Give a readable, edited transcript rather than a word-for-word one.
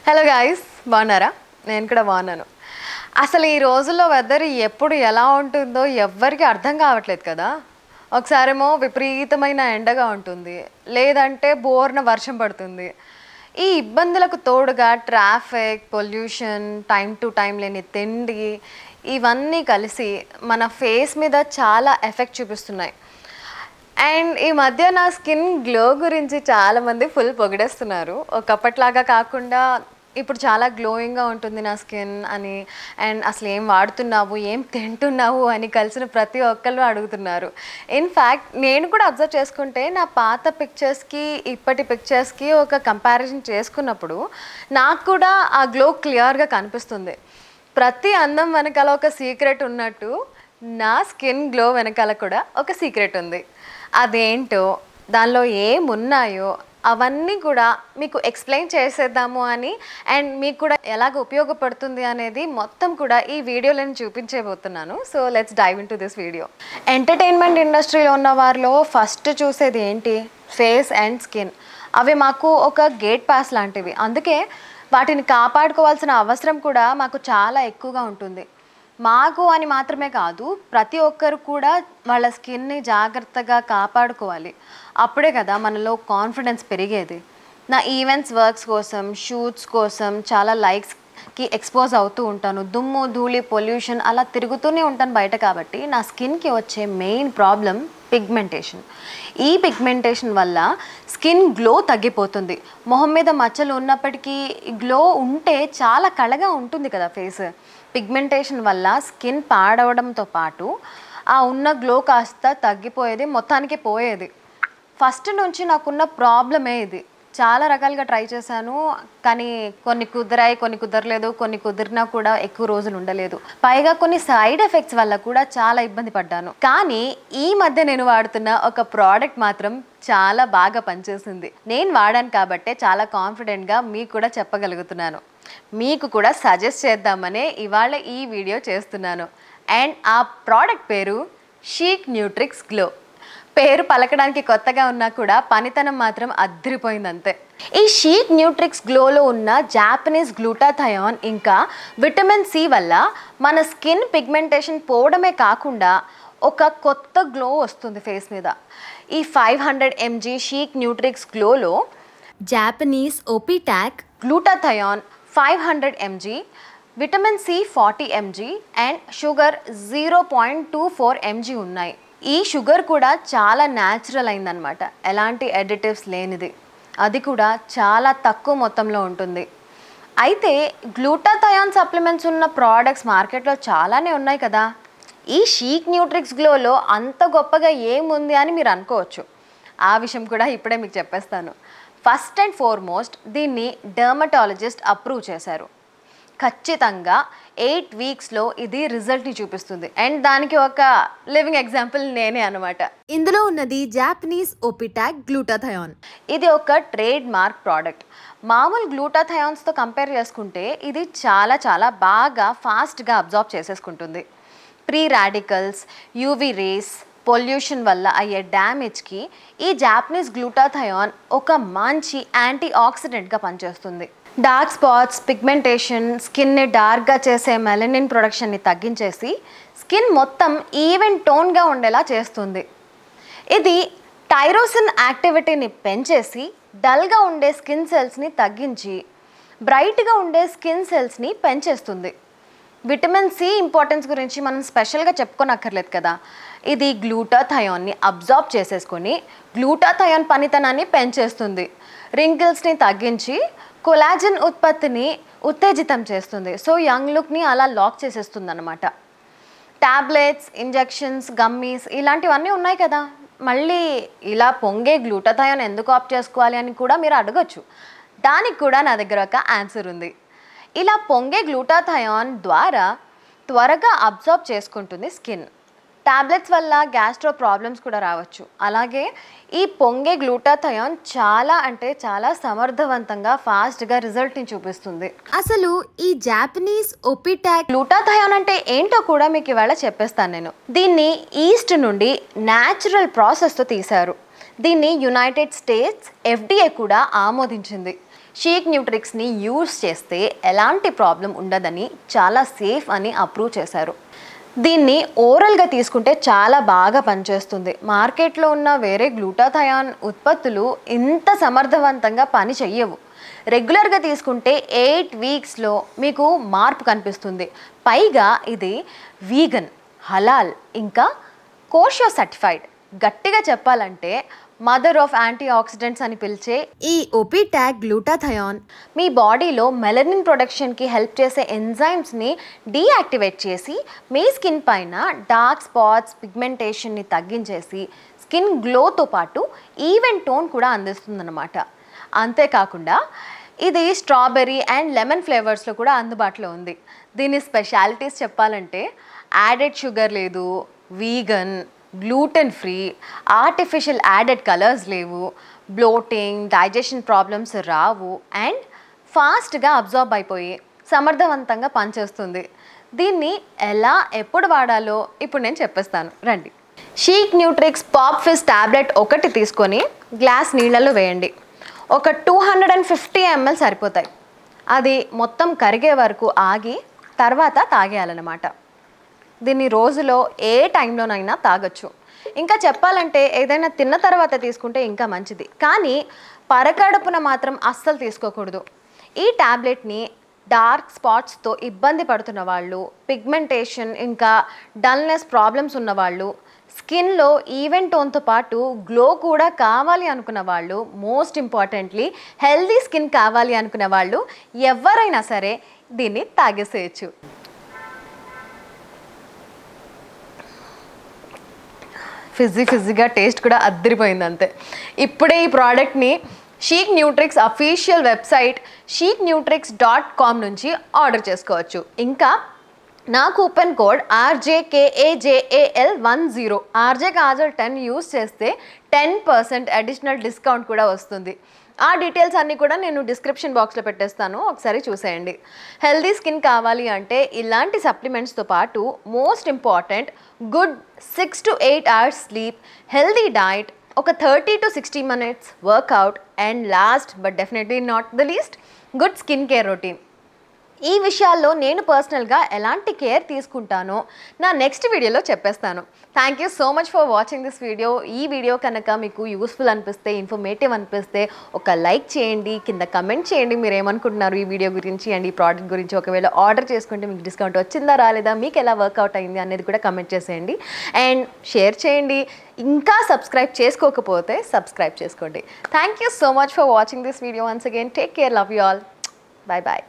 Hello guys, బాగున్నారా? నేను కూడా బాగున్నాను. అసలు ఈ రోజుల్లో వెదర్ ఎప్పుడు ఎలా ఉంటుందో ఎవ్వరికి అర్థం కావట్లేదు కదా. ఒకసారేమో విపరీతమైన ఎండగా ఉంటుంది, లేదంటే బోర్న వర్షం పడుతుంది. ఈ ఇబ్బందులకు తోడుగా traffic, pollution, time to time లేని తిండి, ఇవన్నీ కలిసి మన ఫేస్ మీద చాలా ఎఫెక్ట్ చూపిస్తున్నాయి. అండ్ ఈ మధ్య నా స్కిన్ గ్లో గురించి చాలామంది ఫుల్ పొగిడేస్తున్నారు. ఒకప్పట్లాగా కాకుండా ఇప్పుడు చాలా గ్లోయింగ్గా ఉంటుంది నా స్కిన్ అని. అండ్ అసలు ఏం వాడుతున్నావు, ఏం తింటున్నావు అని కలిసిన ప్రతి ఒక్కళ్ళు అడుగుతున్నారు. ఇన్ఫ్యాక్ట్ నేను కూడా అబ్జర్వ్ చేసుకుంటే నా పాత పిక్చర్స్కి ఇప్పటి పిక్చర్స్కి ఒక కంపారిజన్ చేసుకున్నప్పుడు నాకు కూడా ఆ గ్లో క్లియర్గా కనిపిస్తుంది. ప్రతి అందం వెనకాల ఒక సీక్రెట్ ఉన్నట్టు నా స్కిన్ గ్లో వెనకాల కూడా ఒక సీక్రెట్ ఉంది. అదేంటో, దానిలో ఏమున్నాయో అవన్నీ కూడా మీకు ఎక్స్ప్లెయిన్ చేసేద్దాము అని, అండ్ మీకు కూడా ఎలాగ ఉపయోగపడుతుంది అనేది మొత్తం కూడా ఈ వీడియోలో నేను చూపించబోతున్నాను. So let's dive in this video. Entertainment ఇండస్ట్రీలో ఉన్న వారిలో ఫస్ట్ చూసేది ఏంటి? Face and skin. అవి మాకు ఒక గేట్ పాస్ లాంటివి. అందుకే వాటిని కాపాడుకోవాల్సిన అవసరం కూడా మాకు చాలా ఎక్కువగా ఉంటుంది. మాకు అని మాత్రమే కాదు, ప్రతి ఒక్కరు కూడా వాళ్ళ స్కిన్ని జాగ్రత్తగా కాపాడుకోవాలి. అప్పుడే కదా మనలో కాన్ఫిడెన్స్ పెరిగేది. నా ఈవెంట్స్, వర్క్స్ కోసం, షూట్స్ కోసం చాలా లైక్స్కి ఎక్స్పోజ్ అవుతూ ఉంటాను. దుమ్ము, ధూళి, పొల్యూషన్ అలా తిరుగుతూనే ఉంటాను బయట. కాబట్టి నా స్కిన్కి వచ్చే మెయిన్ ప్రాబ్లం పిగ్మెంటేషన్. ఈ పిగ్మెంటేషన్ వల్ల స్కిన్ గ్లో తగ్గిపోతుంది. మొహం మీద మచ్చలు ఉన్నప్పటికీ గ్లో ఉంటే చాలా కళగా ఉంటుంది కదా ఫేస్. పిగ్మెంటేషన్ వల్ల స్కిన్ పాడవడంతో పాటు ఆ ఉన్న గ్లో కాస్త తగ్గిపోయేది, మొత్తానికి పోయేది. ఫస్ట్ నుంచి నాకున్న ప్రాబ్లమే ఇది. చాలా రకాలుగా ట్రై చేశాను, కానీ కొన్ని కుదిరాయి, కొన్ని కుదరలేదు. కొన్ని కుదిరినా కూడా ఎక్కువ రోజులు ఉండలేదు. పైగా కొన్ని సైడ్ ఎఫెక్ట్స్ వల్ల కూడా చాలా ఇబ్బంది పడ్డాను. కానీ ఈ మధ్య నేను వాడుతున్న ఒక ప్రోడక్ట్ మాత్రం చాలా బాగా పనిచేసింది. నేను వాడాను కాబట్టే చాలా కాన్ఫిడెంట్గా మీకు కూడా చెప్పగలుగుతున్నాను. మీకు కూడా సజెస్ట్ చేద్దామనే ఇవాళ ఈ వీడియో చేస్తున్నాను. అండ్ ఆ ప్రోడక్ట్ పేరు షీక్ న్యూట్రిక్స్ గ్లో. పేరు పలకడానికి కొత్తగా ఉన్నా కూడా పనితనం మాత్రం అద్రిపోయింది అంతే. ఈ షీక్ న్యూట్రిక్స్ గ్లోలో ఉన్న జాపనీస్ గ్లూటాథయాన్ ఇంకా విటమిన్ సి వల్ల మన స్కిన్ పిగ్మెంటేషన్ పోవడమే కాకుండా ఒక కొత్త గ్లో వస్తుంది ఫేస్ మీద. ఈ 500 mg షీక్ న్యూట్రిక్స్ గ్లోలో జాపనీస్ ఓపిటాక్, glutathione 500 mg, vitamin C 40 mg and sugar 0.24 mg ఉన్నాయి. ఈ షుగర్ కూడా చాలా న్యాచురల్ అయిందనమాట, ఎలాంటి ఎడిటివ్స్ లేనిది. అది కూడా చాలా తక్కువ మొత్తంలో ఉంటుంది. అయితే గ్లూటాథయాన్ సప్లిమెంట్స్ ఉన్న ప్రోడక్ట్స్ మార్కెట్లో చాలానే ఉన్నాయి కదా. ఈ షీక్ న్యూట్రిక్స్ గ్లోలో అంత గొప్పగా ఏముంది అని మీరు అనుకోవచ్చు. ఆ విషయం కూడా ఇప్పుడే మీకు చెప్పేస్తాను. ఫస్ట్ అండ్ ఫార్మోస్ట్ దీన్ని డర్మటాలజిస్ట్ అప్రూవ్ చేశారు. ఖచ్చితంగా 8 వీక్స్లో ఇది రిజల్ట్ని చూపిస్తుంది. అండ్ దానికి ఒక లివింగ్ ఎగ్జాంపుల్ నేనే అనమాట. ఇందులో ఉన్నది జాపనీస్ ఓపిటాక్ గ్లూటాథయాన్. ఇది ఒక ట్రేడ్ మార్క్ ప్రోడక్ట్. మామూలు గ్లూటాథయాన్స్తో కంపేర్ చేసుకుంటే ఇది చాలా చాలా బాగా ఫాస్ట్గా అబ్జార్బ్ చేసేసుకుంటుంది. Free radicals, UV rays, pollution వల్ల అయ్యే డ్యామేజ్కి ఈ జాపనీస్ గ్లూటాథయాన్ ఒక మంచి యాంటీ ఆక్సిడెంట్గా పనిచేస్తుంది. డార్క్ స్పాట్స్, పిగ్మెంటేషన్, స్కిన్ని డార్క్గా చేసే మెలనిన్ ప్రొడక్షన్ని తగ్గించేసి స్కిన్ మొత్తం ఈవెన్ టోన్గా ఉండేలా చేస్తుంది. ఇది టైరోసిన్ యాక్టివిటీని పెంచేసి డల్గా ఉండే స్కిన్ సెల్స్ని తగ్గించి బ్రైట్గా ఉండే స్కిన్ సెల్స్ని పెంచేస్తుంది. విటమిన్ సి ఇంపార్టెన్స్ గురించి మనం స్పెషల్గా చెప్పుకోనక్కర్లేదు కదా. ఇది గ్లూటాథయాన్ని అబ్జార్బ్ చేసేసుకొని గ్లూటాథయాన్ పనితనాన్ని పెంచేస్తుంది. రింకిల్స్ని తగ్గించి కొలాజన్ ఉత్పత్తిని ఉత్తేజితం చేస్తుంది. సో యంగ్ లుక్ని అలా లాక్ చేసేస్తుంది అనమాట. టాబ్లెట్స్, ఇంజెక్షన్స్, గమ్మీస్ ఇలాంటివన్నీ ఉన్నాయి కదా. మళ్ళీ ఇలా పొంగే గ్లూటాథయాన్ ఎందుకు ఆప్ చేసుకోవాలి అని కూడా మీరు అడగచ్చు. దానికి కూడా నా దగ్గర ఒక ఆన్సర్ ఉంది. ఇలా పొంగే గ్లూటాథయాన్ ద్వారా త్వరగా అబ్జార్బ్ చేసుకుంటుంది స్కిన్. టాబ్లెట్స్ వల్ల గ్యాస్ట్రో ప్రాబ్లమ్స్ కూడా రావచ్చు. అలాగే ఈ పొంగే గ్లూటాథయాన్ చాలా అంటే చాలా సమర్థవంతంగా ఫాస్ట్గా రిజల్ట్ని చూపిస్తుంది. అసలు ఈ జాపనీస్ ఓపిటాక్ గ్లూటాథయాన్ అంటే ఏంటో కూడా మీకు ఇవాళ చెప్పేస్తాను నేను. దీన్ని ఈస్ట్ నుండి న్యాచురల్ ప్రాసెస్తో తీశారు. దీన్ని యునైటెడ్ స్టేట్స్ FDA కూడా ఆమోదించింది. షీక్ న్యూట్రిక్స్ని యూజ్ చేస్తే ఎలాంటి ప్రాబ్లం ఉండదని, చాలా సేఫ్ అని అప్రూవ్ చేశారు. దీన్ని ఓరల్గా తీసుకుంటే చాలా బాగా పనిచేస్తుంది. మార్కెట్లో ఉన్న వేరే గ్లూటాథయాన్ ఉత్పత్తులు ఇంత సమర్థవంతంగా పని చెయ్యవు. రెగ్యులర్గా తీసుకుంటే 8 వీక్స్లో మీకు మార్పు కనిపిస్తుంది. పైగా ఇది వీగన్, హలాల్, ఇంకా కోషో సర్టిఫైడ్. గట్టిగా చెప్పాలంటే మదర్ ఆఫ్ యాంటీ ఆక్సిడెంట్స్ అని పిలిచే ఈ ఒపిటాక్ గ్లూటాథయాన్ మీ బాడీలో మెలనిన్ ప్రొడక్షన్కి హెల్ప్ చేసే ఎంజైమ్స్ని డీయాక్టివేట్ చేసి మీ స్కిన్ పైన డార్క్ స్పాట్స్, పిగ్మెంటేషన్ని తగ్గించేసి స్కిన్ గ్లోతో పాటు ఈవెన్ టోన్ కూడా అందిస్తుందన్నమాట. అంతేకాకుండా ఇది స్ట్రాబెర్రీ అండ్ లెమన్ ఫ్లేవర్స్లో కూడా అందుబాటులో ఉంది. దీని స్పెషాలిటీస్ చెప్పాలంటే యాడెడ్ షుగర్ లేదు, vegan, gluten free, artificial added colours లేవు, బ్లోటింగ్, డైజెషన్ ప్రాబ్లమ్స్ రావు అండ్ ఫాస్ట్గా అబ్జార్బ్ అయిపోయి సమర్థవంతంగా పనిచేస్తుంది. దీన్ని ఎలా ఎప్పుడు వాడాలో ఇప్పుడు నేను చెప్పేస్తాను, రండి. షీక్ న్యూట్రిక్స్ పాప్ ఫిజ్ టాబ్లెట్ ఒకటి తీసుకొని గ్లాస్ నీళ్ళలో వేయండి. ఒక 250 ml సరిపోతాయి. అది మొత్తం కరిగే వరకు ఆగి తర్వాత తాగేయాలన్నమాట. దీన్ని రోజులో ఏ టైంలోనైనా తాగొచ్చు. ఇంకా చెప్పాలంటే ఏదైనా తిన్న తర్వాత తీసుకుంటే ఇంకా మంచిది, కానీ పరకడుపున మాత్రం అస్సలు తీసుకోకూడదు. ఈ టాబ్లెట్ని డార్క్ స్పాట్స్తో ఇబ్బంది పడుతున్న వాళ్ళు, పిగ్మెంటేషన్ ఇంకా డల్నెస్ ప్రాబ్లమ్స్ ఉన్నవాళ్ళు, స్కిన్లో ఈవెన్ టోన్తో పాటు గ్లో కూడా కావాలి అనుకున్న వాళ్ళు, మోస్ట్ ఇంపార్టెంట్లీ హెల్దీ స్కిన్ కావాలి అనుకున్న వాళ్ళు ఎవరైనా సరే దీన్ని తాగేసేయచ్చు. ఫిజీగా టేస్ట్ కూడా అద్దరిపోయింది అంతే. ఇప్పుడే ఈ ప్రోడక్ట్ని షీక్ న్యూట్రిక్స్ అఫీషియల్ వెబ్సైట్ sheeknutrix.com నుంచి ఆర్డర్ చేసుకోవచ్చు. ఇంకా నా coupon code RJKAJAL10 RJKAJAL10 use చేస్తే 10% అడిషనల్ డిస్కౌంట్ కూడా వస్తుంది. ఆ డీటెయిల్స్ అన్నీ కూడా నేను డిస్క్రిప్షన్ బాక్స్లో పెట్టేస్తాను, ఒకసారి చూసేయండి. హెల్దీ స్కిన్ కావాలి అంటే ఇలాంటి సప్లిమెంట్స్తో పాటు most important good 6 to 8 hours sleep, healthy diet, ఒక 30 to 60 minutes workout and last but definitely not the least good skin care routine. ఈ విషయాల్లో నేను పర్సనల్గా ఎలాంటి కేర్ తీసుకుంటానో నా నెక్స్ట్ వీడియోలో చెప్పేస్తాను. Thank you so much for watching this video. ఈ వీడియో కనుక మీకు యూస్ఫుల్ అనిపిస్తే, ఇన్ఫర్మేటివ్ అనిపిస్తే ఒక లైక్ చేయండి, కింద కమెంట్ చేయండి మీరు ఏమనుకుంటున్నారు ఈ వీడియో గురించి అండ్ ఈ ప్రోడక్ట్ గురించి. ఒకవేళ ఆర్డర్ చేసుకుంటే మీకు డిస్కౌంట్ వచ్చిందా రాలేదా, మీకు ఎలా వర్కౌట్ అయింది అనేది కూడా కమెంట్ చేసేయండి అండ్ షేర్ చేయండి. ఇంకా సబ్స్క్రైబ్ చేసుకోకపోతే సబ్స్క్రైబ్ చేసుకోండి. Thank you so much for watching this video once again. Take care, love you all, bye bye.